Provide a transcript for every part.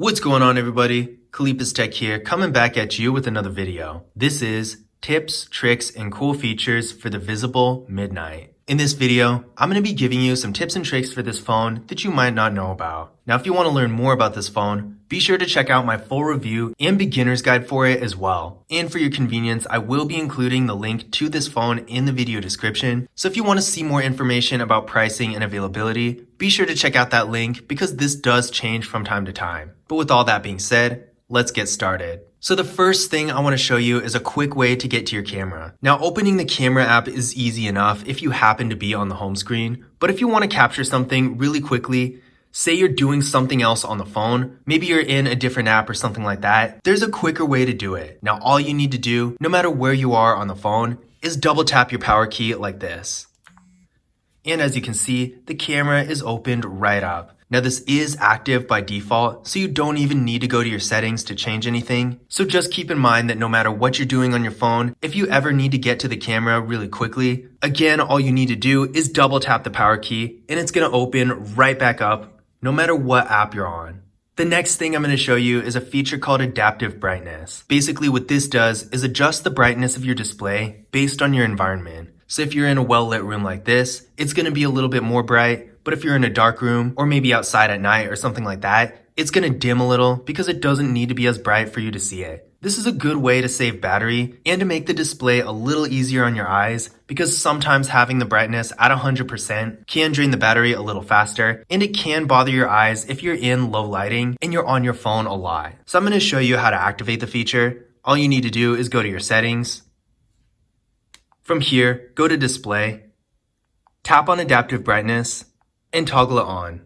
What's going on, everybody? Kalipis Tech here, coming back at you with another video. This is tips, tricks, and cool features for the Visible Midnight. In this video, I'm going to be giving you some tips and tricks for this phone that you might not know about. Now, if you want to learn more about this phone, be sure to check out my full review and beginner's guide for it as well. And for your convenience, I will be including the link to this phone in the video description. So if you want to see more information about pricing and availability, be sure to check out that link because this does change from time to time. But with all that being said, let's get started. So the first thing I want to show you is a quick way to get to your camera. Now, opening the camera app is easy enough if you happen to be on the home screen, but if you want to capture something really quickly, say you're doing something else on the phone, maybe you're in a different app or something like that, there's a quicker way to do it. Now, all you need to do, no matter where you are on the phone, is double tap your power key like this. And as you can see, the camera is opened right up. Now this is active by default, so you don't even need to go to your settings to change anything. So just keep in mind that no matter what you're doing on your phone, if you ever need to get to the camera really quickly, again, all you need to do is double tap the power key and it's gonna open right back up no matter what app you're on. The next thing I'm going to show you is a feature called adaptive brightness. Basically what this does is adjust the brightness of your display based on your environment. So if you're in a well-lit room like this, it's going to be a little bit more bright. But if you're in a dark room or maybe outside at night or something like that, it's going to dim a little because it doesn't need to be as bright for you to see it. This is a good way to save battery and to make the display a little easier on your eyes because sometimes having the brightness at 100% can drain the battery a little faster and it can bother your eyes if you're in low lighting and you're on your phone a lot. So I'm going to show you how to activate the feature. All you need to do is go to your settings. From here, go to display, tap on adaptive brightness, and toggle it on.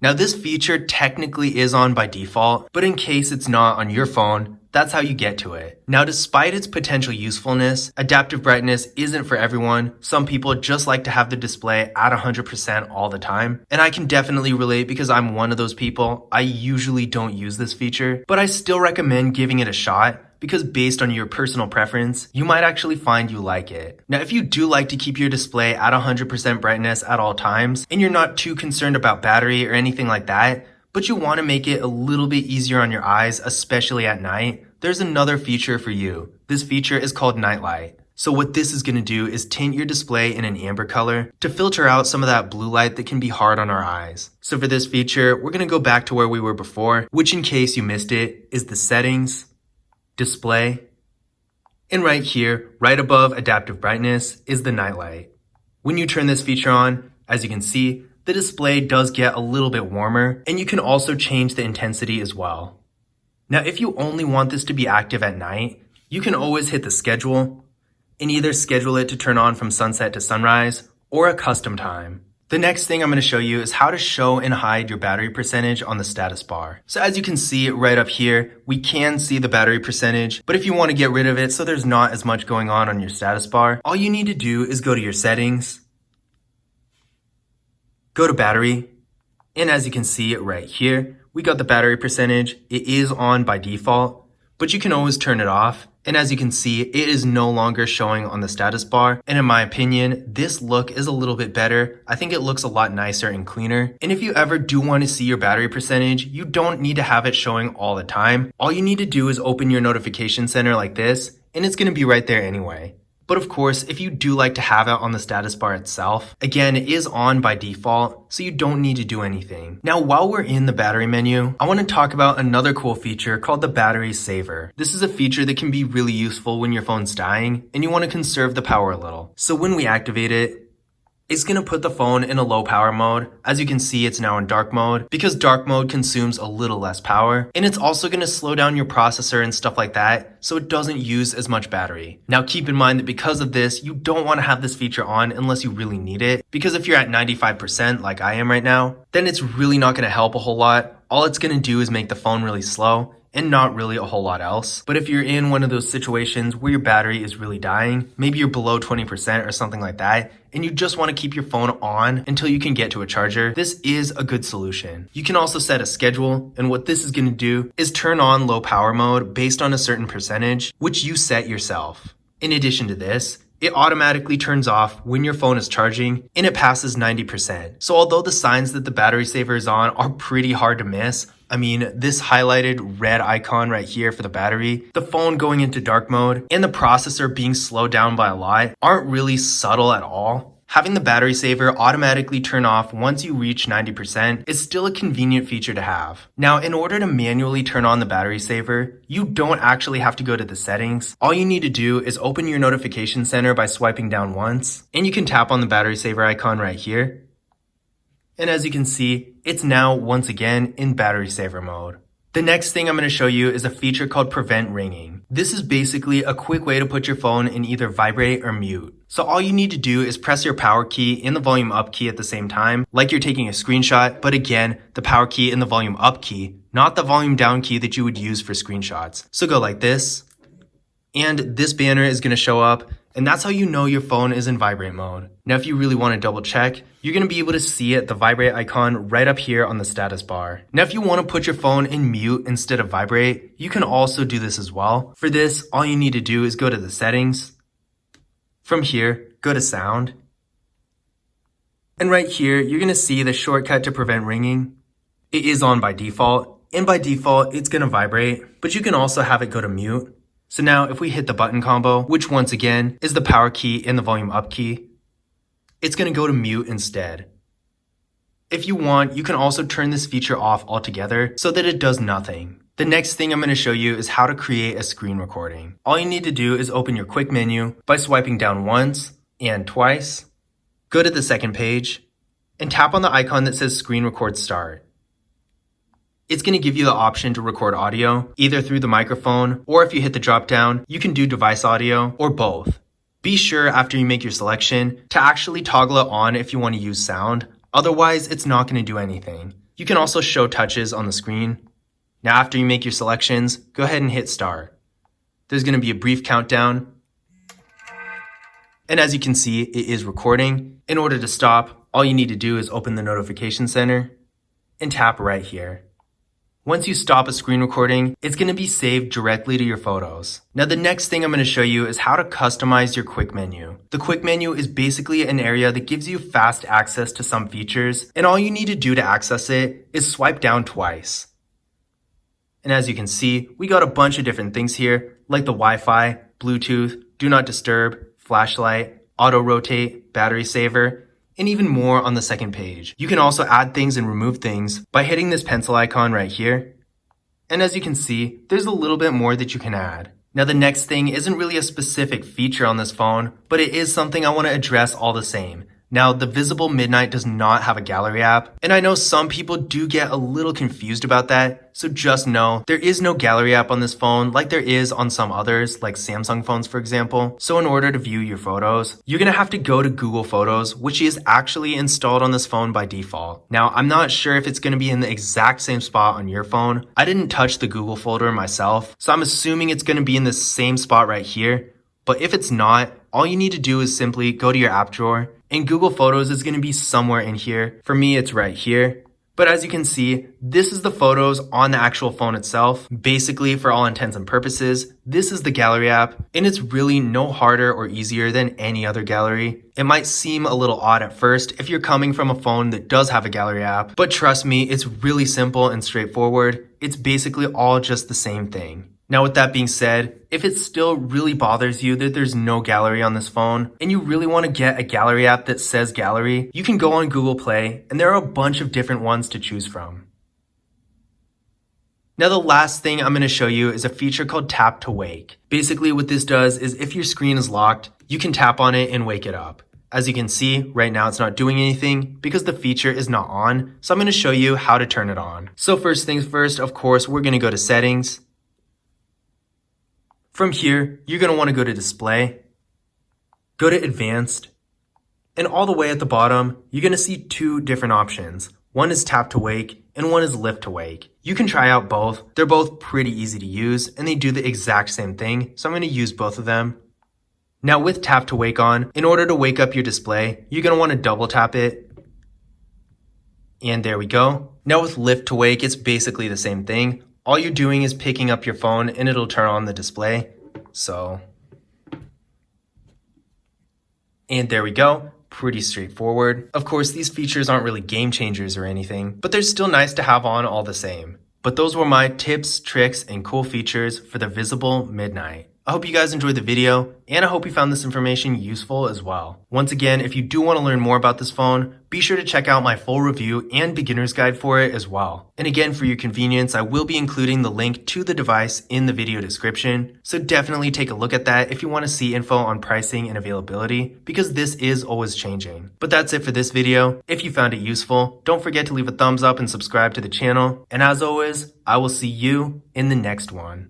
Now this feature technically is on by default, but in case it's not on your phone, that's how you get to it. Now despite its potential usefulness, adaptive brightness isn't for everyone. Some people just like to have the display at 100% all the time. And I can definitely relate because I'm one of those people. I usually don't use this feature, but I still recommend giving it a shot because based on your personal preference, you might actually find you like it. Now, if you do like to keep your display at 100% brightness at all times, and you're not too concerned about battery or anything like that, but you want to make it a little bit easier on your eyes, especially at night, there's another feature for you. This feature is called Night Light. So what this is going to do is tint your display in an amber color to filter out some of that blue light that can be hard on our eyes. So for this feature, we're going to go back to where we were before, which in case you missed it, is the settings, display, and right here, right above adaptive brightness, is the night light. When you turn this feature on, as you can see, the display does get a little bit warmer, and you can also change the intensity as well. Now, if you only want this to be active at night, you can always hit the schedule and either schedule it to turn on from sunset to sunrise or a custom time. The next thing I'm going to show you is how to show and hide your battery percentage on the status bar. So as you can see right up here, we can see the battery percentage, but if you want to get rid of it so there's not as much going on your status bar, all you need to do is go to your settings, go to battery, and as you can see right here, we got the battery percentage. It is on by default, but you can always turn it off. And as you can see, it is no longer showing on the status bar. And in my opinion, this look is a little bit better. I think it looks a lot nicer and cleaner. And if you ever do want to see your battery percentage, you don't need to have it showing all the time. All you need to do is open your notification center like this, and it's going to be right there anyway. But of course, if you do like to have it on the status bar itself, again, it is on by default, so you don't need to do anything. Now, while we're in the battery menu, I want to talk about another cool feature called the battery saver. This is a feature that can be really useful when your phone's dying and you want to conserve the power a little. So when we activate it, it's going to put the phone in a low power mode. As you can see, it's now in dark mode because dark mode consumes a little less power. And it's also going to slow down your processor and stuff like that so it doesn't use as much battery. Now keep in mind that because of this, you don't want to have this feature on unless you really need it. Because if you're at 95% like I am right now, then it's really not going to help a whole lot. All it's going to do is make the phone really slow and not really a whole lot else. But if you're in one of those situations where your battery is really dying, maybe you're below 20% or something like that, and you just want to keep your phone on until you can get to a charger, this is a good solution. You can also set a schedule, and what this is going to do is turn on low power mode based on a certain percentage, which you set yourself. In addition to this, it automatically turns off when your phone is charging and it passes 90%. So although the signs that the battery saver is on are pretty hard to miss, I mean, this highlighted red icon right here for the battery, the phone going into dark mode, and the processor being slowed down by a lot aren't really subtle at all. Having the battery saver automatically turn off once you reach 90% is still a convenient feature to have. Now, in order to manually turn on the battery saver, you don't actually have to go to the settings. All you need to do is open your notification center by swiping down once, and you can tap on the battery saver icon right here. And as you can see, it's now once again in battery saver mode. The next thing I'm going to show you is a feature called Prevent Ringing. This is basically a quick way to put your phone in either vibrate or mute. So all you need to do is press your power key and the volume up key at the same time, like you're taking a screenshot, but again, the power key and the volume up key, not the volume down key that you would use for screenshots. So go like this, and this banner is going to show up, and that's how you know your phone is in vibrate mode. Now, if you really want to double check, you're going to be able to see it, the vibrate icon right up here on the status bar. Now, if you want to put your phone in mute instead of vibrate, you can also do this as well. For this, all you need to do is go to the settings. From here, go to sound. And right here, you're going to see the shortcut to prevent ringing. It is on by default, and by default, it's going to vibrate, but you can also have it go to mute. So now if we hit the button combo, which once again is the power key and the volume up key, it's going to go to mute instead. If you want, you can also turn this feature off altogether so that it does nothing. The next thing I'm going to show you is how to create a screen recording. All you need to do is open your quick menu by swiping down once and twice, go to the second page, and tap on the icon that says Screen Record Start. It's going to give you the option to record audio, either through the microphone, or if you hit the drop down, you can do device audio, or both. Be sure after you make your selection to actually toggle it on if you want to use sound, otherwise it's not going to do anything. You can also show touches on the screen. Now after you make your selections, go ahead and hit start. There's going to be a brief countdown, and as you can see, it is recording. In order to stop, all you need to do is open the notification center and tap right here. Once you stop a screen recording, it's going to be saved directly to your photos. Now the next thing I'm going to show you is how to customize your quick menu. The quick menu is basically an area that gives you fast access to some features, and all you need to do to access it is swipe down twice. And as you can see, we got a bunch of different things here, like the Wi-Fi, Bluetooth, Do Not Disturb, flashlight, auto rotate, battery saver, and even more on the second page. You can also add things and remove things by hitting this pencil icon right here. And as you can see, there's a little bit more that you can add. Now the next thing isn't really a specific feature on this phone, but it is something I want to address all the same. Now, the Visible Midnight does not have a gallery app, and I know some people do get a little confused about that, so just know there is no gallery app on this phone like there is on some others, like Samsung phones for example. So in order to view your photos, you're gonna have to go to Google Photos, which is actually installed on this phone by default. Now, I'm not sure if it's gonna be in the exact same spot on your phone. I didn't touch the Google folder myself, so I'm assuming it's gonna be in the same spot right here. But if it's not, all you need to do is simply go to your app drawer, and Google Photos is going to be somewhere in here. For me, it's right here. But as you can see, this is the photos on the actual phone itself. Basically, for all intents and purposes, this is the gallery app, and it's really no harder or easier than any other gallery. It might seem a little odd at first if you're coming from a phone that does have a gallery app, but trust me, it's really simple and straightforward. It's basically all just the same thing. Now with that being said, if it still really bothers you that there's no gallery on this phone, and you really want to get a gallery app that says gallery, you can go on Google Play, and there are a bunch of different ones to choose from. Now the last thing I'm going to show you is a feature called Tap to Wake. Basically what this does is if your screen is locked, you can tap on it and wake it up. As you can see, right now it's not doing anything because the feature is not on, so I'm going to show you how to turn it on. So first things first, of course, we're going to go to Settings. From here, you're going to want to go to Display, go to Advanced, and all the way at the bottom, you're going to see two different options. One is Tap to Wake, and one is Lift to Wake. You can try out both. They're both pretty easy to use, and they do the exact same thing, so I'm going to use both of them. Now with Tap to Wake on, in order to wake up your display, you're going to want to double tap it, and there we go. Now with Lift to Wake, it's basically the same thing. All you're doing is picking up your phone and it'll turn on the display. So And there we go. Pretty straightforward. Of course, these features aren't really game changers or anything, but they're still nice to have on all the same. But those were my tips, tricks, and cool features for the Visible Midnight. I hope you guys enjoyed the video, and I hope you found this information useful as well. Once again, if you do want to learn more about this phone, be sure to check out my full review and beginner's guide for it as well. And again, for your convenience, I will be including the link to the device in the video description, so definitely take a look at that if you want to see info on pricing and availability, because this is always changing. But that's it for this video. If you found it useful, don't forget to leave a thumbs up and subscribe to the channel. And as always, I will see you in the next one.